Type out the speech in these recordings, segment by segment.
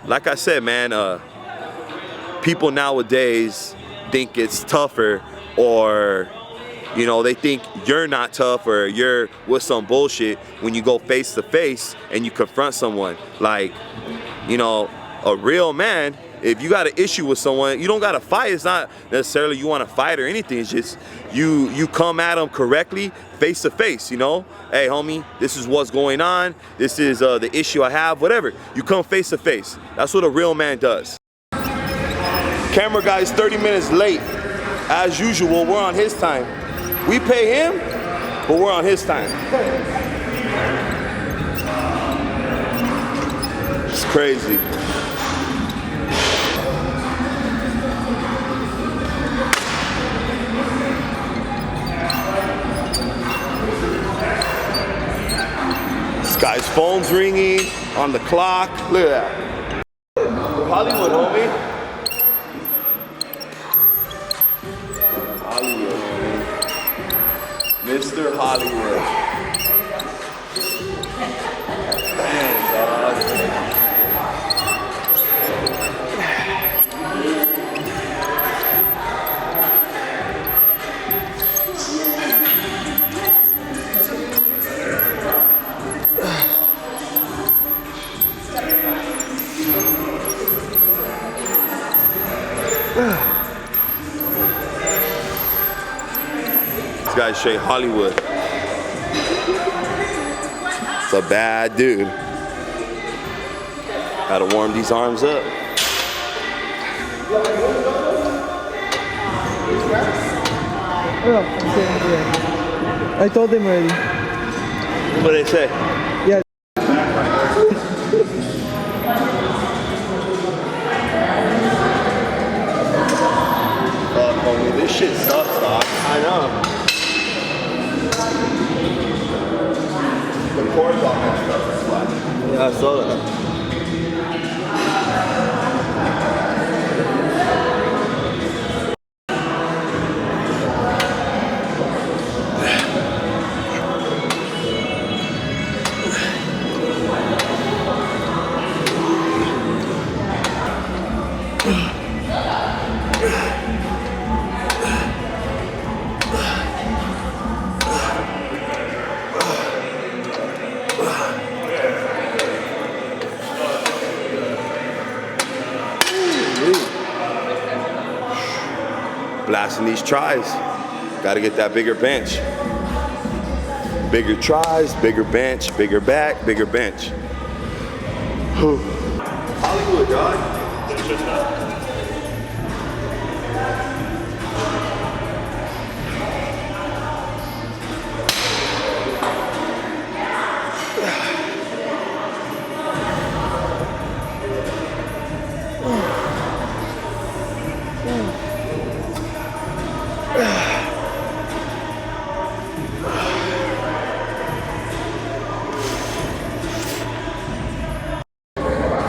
like I said, man, people nowadays think it's tougher, or you know, they think you're not tough or you're with some bullshit when you go face to face and you confront someone. Like, you know, a real man, if you got an issue with someone, you don't got to fight. It's not necessarily you want to fight or anything. It's just you come at them correctly, face to face, you know? Hey, homie, this is what's going on. This is the issue I have, whatever. You come face to face. That's what a real man does. Camera guy's 30 minutes late. As usual, we're on his time. We pay him, but we're on his time. It's crazy. This guy's phone's ringing on the clock. Look at that. Hollywood, homie. Hollywood, homie. Mr. Hollywood. Man, dog. This guy's straight Hollywood. It's a bad dude. Gotta warm these arms up. I told him already. What did they say? Yeah. Fuck, homie, this shit sucks, dog. I know. The cords all messed up, that's why. Yeah, I saw that. Blasting these tries. Gotta get that bigger bench. Bigger tries, bigger bench, bigger back, bigger bench. Hollywood, dog.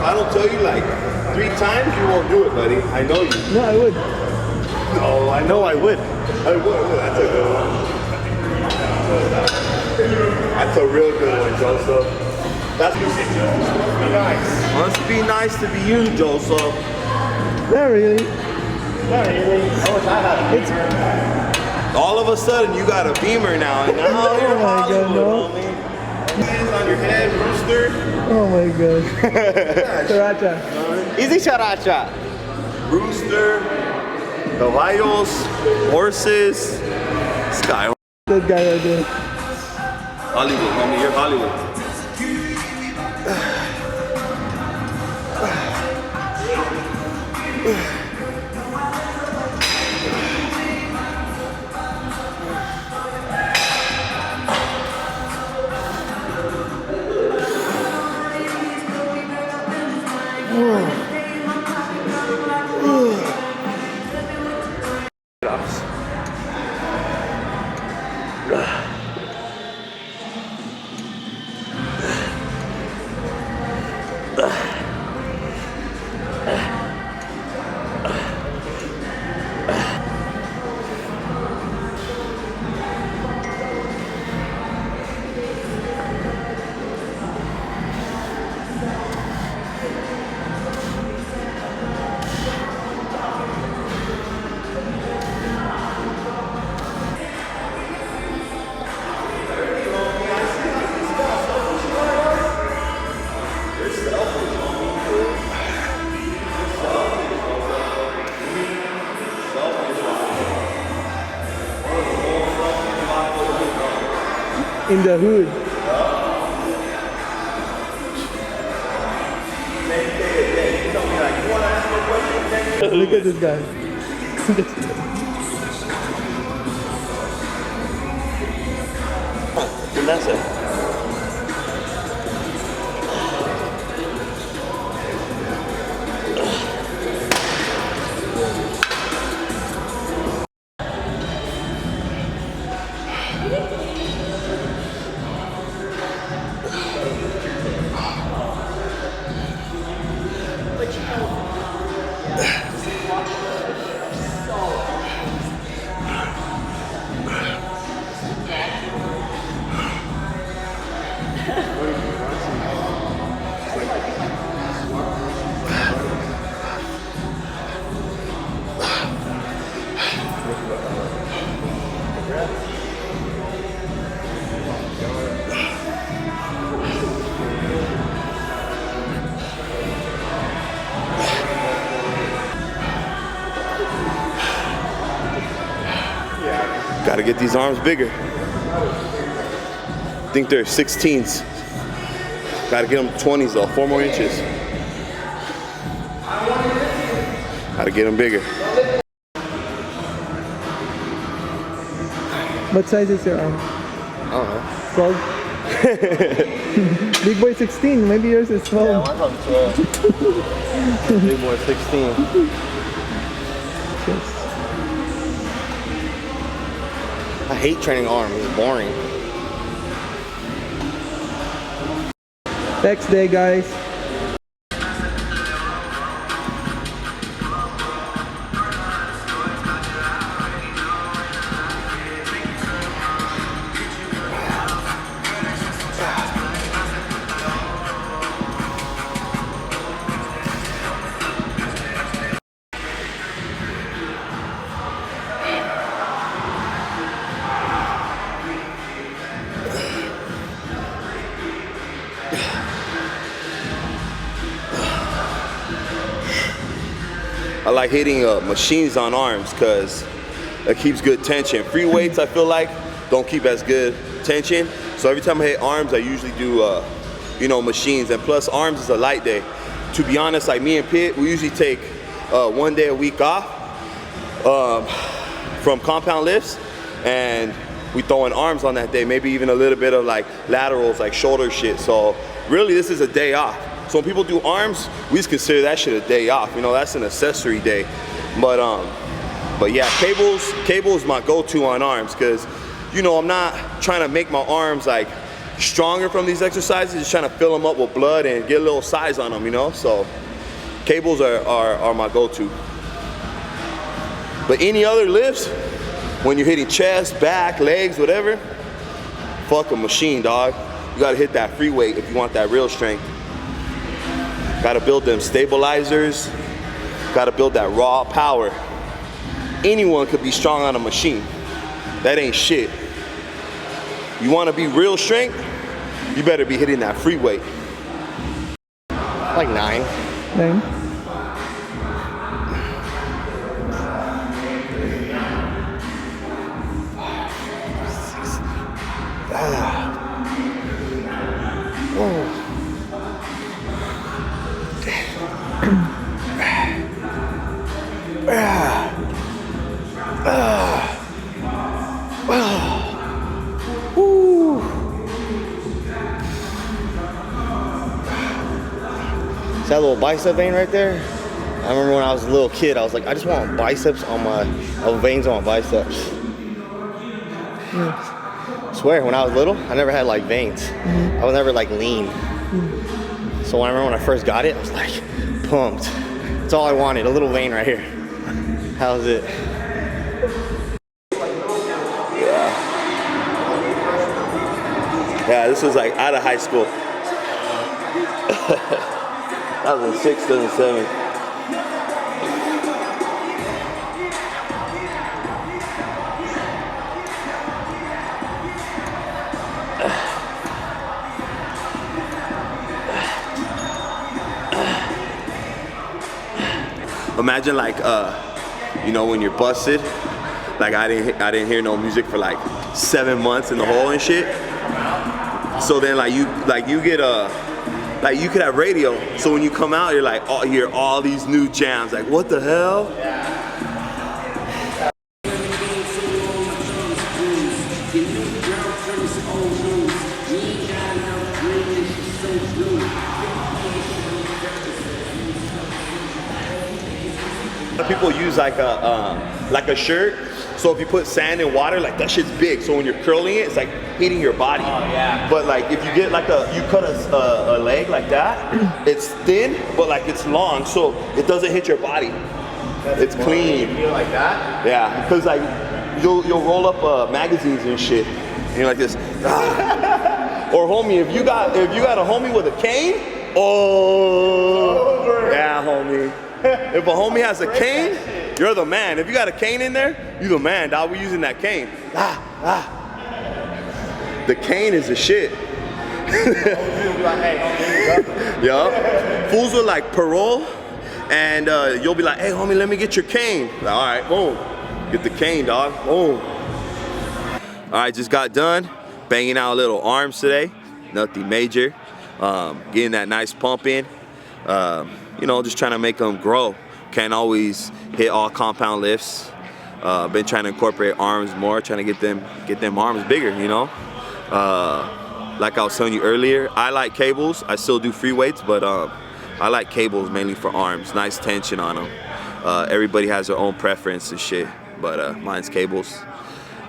I don't tell you like 3 times, you won't do it, buddy. I know you. No, I would. No, I know I would. I would. That's a good one. That's a real good one, Joseph. That's be nice. Must be nice to be you, Joseph. Not really. Not really. I wish I had a Beamer. All of a sudden, you got a Beamer now, and now you're Hollywood, homie. Hands on your head, rooster. Oh my god. Characha. Easy characha. Rooster, caballos, horses. Sky. That guy right there. Hollywood, homie, you're Hollywood. in the hood. Look at this guy. ¿Qué le hace? Gotta get these arms bigger. I think they're 16s. Gotta get them 20s though, 4 more inches. Gotta get them bigger. What size is your arm? I don't know. 12? Big boy 16, maybe yours is 12. Yeah, mine's probably 12. Big boy 16. Yes. I hate training arms, it's boring. Next day, guys. I like hitting machines on arms because it keeps good tension. Free weights, I feel like, don't keep as good tension. So every time I hit arms, I usually do, machines. And plus, arms is a light day. To be honest, like me and Pitt, we usually take 1 day a week off from compound lifts, and we throw in arms on that day. Maybe even a little bit of like laterals, like shoulder shit. So really, this is a day off. So when people do arms, we just consider that shit a day off. You know, that's an accessory day. But yeah, cable is my go-to on arms because, you know, I'm not trying to make my arms like stronger from these exercises, just trying to fill them up with blood and get a little size on them, you know? So cables are my go-to. But any other lifts, when you're hitting chest, back, legs, whatever, fuck a machine, dog. You gotta hit that free weight if you want that real strength. Gotta build them stabilizers, gotta build that raw power. Anyone could be strong on a machine. That ain't shit. You wanna be real strength, you better be hitting that free weight. Like 9. 9. See that little bicep vein right there? I remember when I was a little kid, I was like, I just want biceps on my, veins on my biceps. I swear, when I was little, I never had like veins. I was never like lean. So when I remember when I first got it, I was like pumped. That's all I wanted, a little vein right here. How's it? Yeah, this was like out of high school. That was in 6th and 7th. Imagine like, you know, when you're busted, like I didn't hear no music for like 7 months in the hole and shit. So then like you get like you could have radio. So when you come out, you're like, oh, you hear all these new jams. Like, what the hell? People use like a shirt. So if you put sand in water, like that shit's big. So when you're curling it, it's like hitting your body. Oh yeah. But like if you get like you cut a leg like that, it's thin, but like it's long, so it doesn't hit your body. It's clean. You feel like that? Yeah, because like you'll roll up magazines and shit, and you're like this. Or homie, if you got a homie with a cane, oh yeah, homie. If a homie has a cane, you're the man. If you got a cane in there, you the man, dog. We're using that cane. The cane is the shit. Yeah. Fools with like parole, and you'll be like, hey homie, let me get your cane. Like, all right, boom. Get the cane, dog. Boom. All right, just got done banging out a little arms today. Nothing major. Getting that nice pump in. You know, just trying to make them grow. Can't always hit all compound lifts. Been trying to incorporate arms more, trying to get them arms bigger, you know. Like I was telling you earlier, I like cables. I still do free weights, but I like cables mainly for arms. Nice tension on them. Everybody has their own preference and shit, but mine's cables.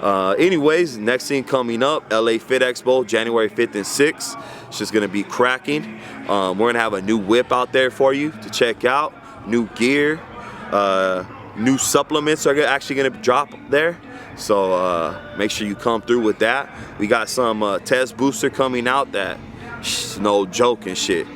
Anyways, next thing coming up, LA Fit Expo, January 5th and 6th. It's just gonna be cracking. We're gonna have a new whip out there for you to check out, new gear, new supplements are actually gonna drop there. So make sure you come through with that. We got some test booster coming out that no joke and shit.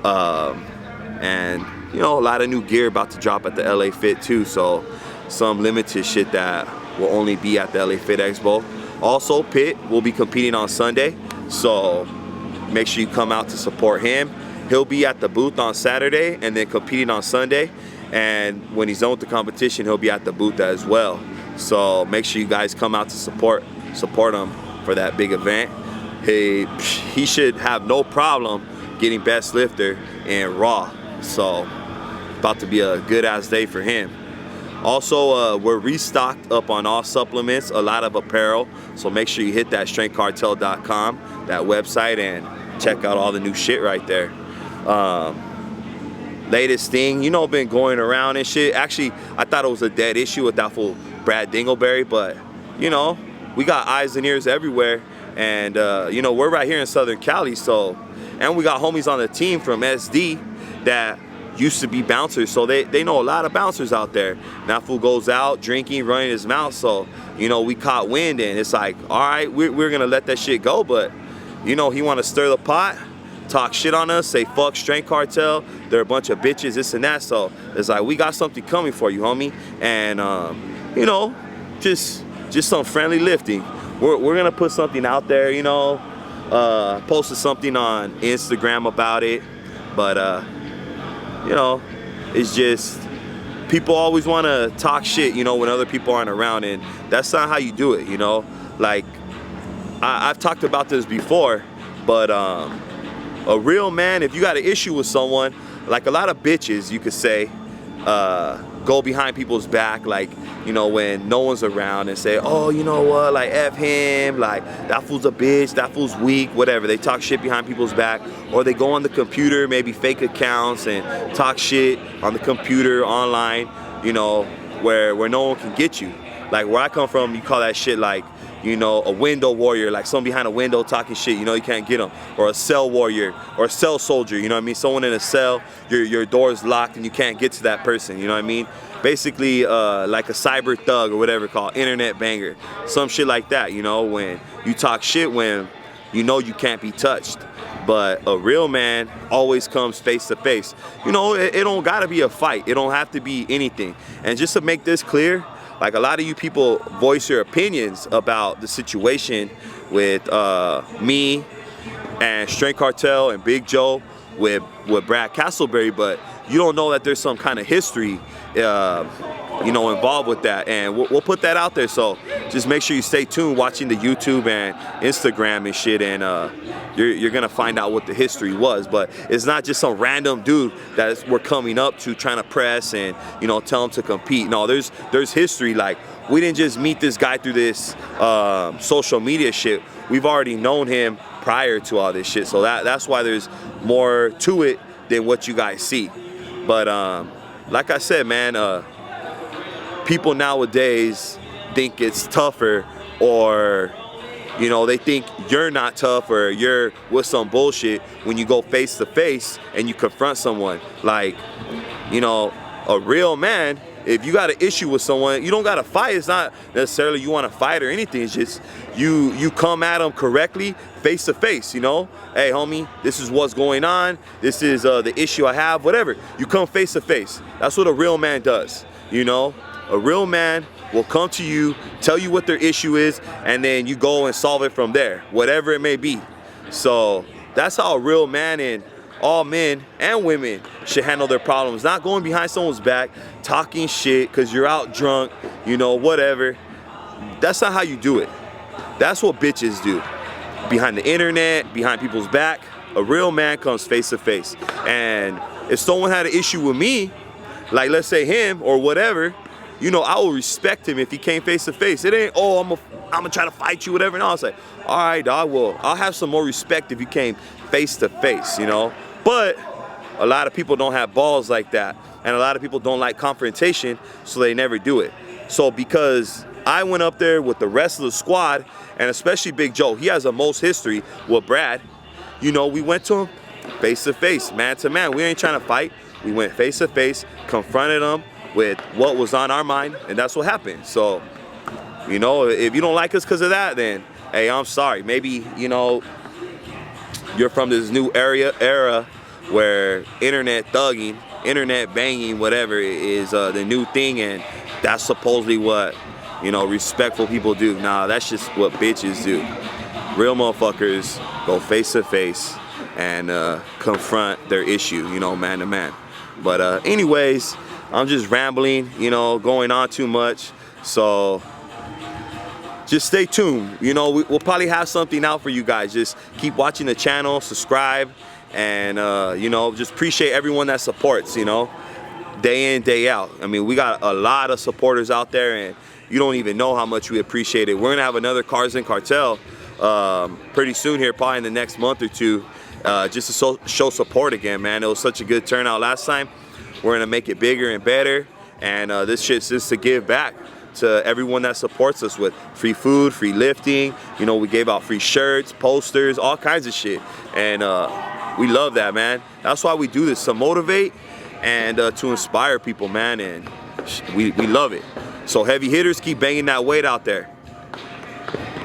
And you know, a lot of new gear about to drop at the LA Fit too. So some limited shit that will only be at the LA Fit Expo. Also, Pitt will be competing on Sunday, so make sure you come out to support him. He'll be at the booth on Saturday and then competing on Sunday. And when he's done with the competition, he'll be at the booth as well. So make sure you guys come out to support him for that big event. He should have no problem getting best lifter in Raw. So about to be a good ass day for him. Also, we're restocked up on all supplements, a lot of apparel. So make sure you hit that strengthcartel.com, that website, and check out all the new shit right there. Latest thing, you know, been going around and shit. Actually, I thought it was a dead issue with that fool Brad Dingleberry, but you know, we got eyes and ears everywhere. And you know, we're right here in Southern Cali, so, and we got homies on the team from SD that used to be bouncers, so they know a lot of bouncers out there. And that fool goes out drinking, running his mouth, so you know, we caught wind, and it's like, all right, we're gonna let that shit go, but you know, he want to stir the pot, talk shit on us, say fuck Strength Cartel, they're a bunch of bitches, this and that. So it's like, we got something coming for you, homie. And you know, just some friendly lifting. We're gonna put something out there, you know, posted something on Instagram about it, but you know, it's just, people always want to talk shit, you know, when other people aren't around, and that's not how you do it, you know. Like, I've talked about this before, but a real man, if you got an issue with someone, like a lot of bitches, you could say, go behind people's back, like, you know, when no one's around, and say, oh, you know what, like, F him, like, that fool's a bitch, that fool's weak, whatever. They talk shit behind people's back, or they go on the computer, maybe fake accounts, and talk shit on the computer, online, you know, where no one can get you. Like, where I come from, you call that shit, like, you know, a window warrior, like someone behind a window talking shit, you know, you can't get them. Or a cell warrior, or a cell soldier, you know what I mean? Someone in a cell, your door's locked and you can't get to that person, you know what I mean? Basically, like a cyber thug or whatever called, internet banger. Some shit like that, you know, when you talk shit when you know you can't be touched. But a real man always comes face to face. You know, it don't gotta be a fight. It don't have to be anything. And just to make this clear, like, a lot of you people voice your opinions about the situation with me and Strength Cartel and Big Joe with Brad Castleberry, but you don't know that there's some kind of history, you know, involved with that, and we'll put that out there. So just make sure you stay tuned, watching the YouTube and Instagram and shit, and you're gonna find out what the history was. But it's not just some random dude that we're coming up to trying to press and, you know, tell him to compete. No, there's history. Like, we didn't just meet this guy through this social media shit. We've already known him prior to all this shit. So that's why there's more to it than what you guys see. But like I said, man, people nowadays think it's tougher, or, you know, they think you're not tough or you're with some bullshit when you go face to face and you confront someone. Like, you know, a real man, if you got an issue with someone, you don't got to fight. It's not necessarily you want to fight or anything. It's just you come at them correctly, face to face, you know. Hey, homie, this is what's going on. This is the issue I have, whatever. You come face to face. That's what a real man does, you know. A real man will come to you, tell you what their issue is, and then you go and solve it from there, whatever it may be. So that's how a real man, and all men and women should handle their problems. Not going behind someone's back, talking shit because you're out drunk, you know, whatever. That's not how you do it. That's what bitches do. Behind the internet, behind people's back. A real man comes face to face. And if someone had an issue with me, like let's say him or whatever, you know, I will respect him if he came face to face. It ain't, oh, I'm gonna try to fight you, whatever. No, it's like, all right, dog, well, I'll have some more respect if you came face to face, you know? But a lot of people don't have balls like that. And a lot of people don't like confrontation, so they never do it. So because I went up there with the rest of the squad, and especially Big Joe, he has the most history with Brad, you know, we went to him face to face, man to man. We ain't trying to fight. We went face to face, confronted him with what was on our mind, and that's what happened. So, you know, if you don't like us because of that, then, hey, I'm sorry. Maybe, you know, you're from this new era where internet thugging, internet banging, whatever is the new thing, and that's supposedly what, you know, respectful people do. Nah, that's just what bitches do. Real motherfuckers go face to face and confront their issue, you know, man to man. But anyways, I'm just rambling, you know, going on too much. So just stay tuned. You know, we'll probably have something out for you guys. Just keep watching the channel, subscribe, and, you know, just appreciate everyone that supports, you know, day in, day out. I mean, we got a lot of supporters out there, and you don't even know how much we appreciate it. We're going to have another Strength Cartel pretty soon here, probably in the next month or two, just to show support again, man. It was such a good turnout last time. We're gonna make it bigger and better, and this shit's just to give back to everyone that supports us with free food, free lifting. You know, we gave out free shirts, posters, all kinds of shit, and we love that, man. That's why we do this, to motivate and to inspire people, man, and we love it. So heavy hitters, keep banging that weight out there.